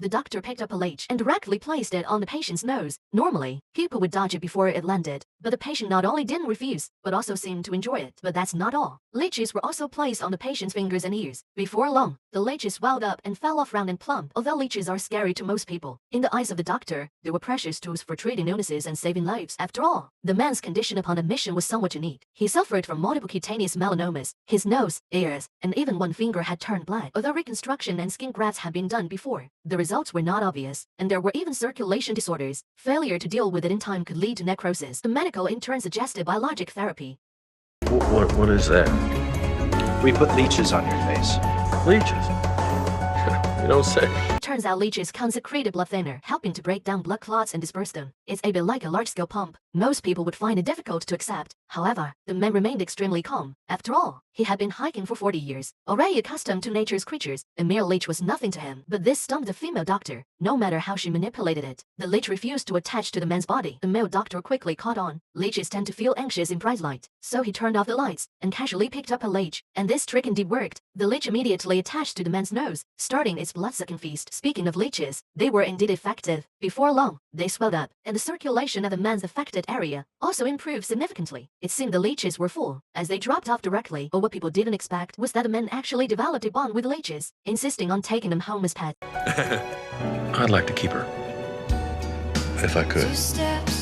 The doctor picked up a leech and directly placed it on the patient's nose. Normally, people would dodge it before it landed, but the patient not only didn't refuse, but also seemed to enjoy it. But that's not all. Leeches were also placed on the patient's fingers and ears. Before long, the leeches swelled up and fell off round and plump. Although leeches are scary to most people, in the eyes of the doctor, they were precious tools for treating illnesses and saving lives. After all, the man's condition upon admission was somewhat unique. He suffered from multiple cutaneous melanomas. His nose, ears, and even one finger had turned black. Although reconstruction and skin grafts had been done before, the results were not obvious, and there were even circulation disorders. Failure to deal with it in time could lead to necrosis. The medical intern suggested biologic therapy. What is that? We put leeches on your face. Leeches? You don't say. Turns out leeches can secrete a blood thinner, helping to break down blood clots and disperse them. It's a bit like a large-scale pump. Most people would find it difficult to accept. However, the man remained extremely calm. After all, he had been hiking for 40 years, already accustomed to nature's creatures. A mere leech was nothing to him, but this stumped the female doctor. No matter how she manipulated it, the leech refused to attach to the man's body. The male doctor quickly caught on. Leeches tend to feel anxious in bright light, so he turned off the lights and casually picked up a leech. And this trick indeed worked. The leech immediately attached to the man's nose, starting its blood-sucking feast. Speaking of leeches, they were indeed effective. Before long, they swelled up, and the circulation of the man's affected area also improved significantly. It seemed the leeches were full, as they dropped off directly. But what people didn't expect was that the man actually developed a bond with leeches, insisting on taking them home as pets. I'd like to keep her. If I could. 2 steps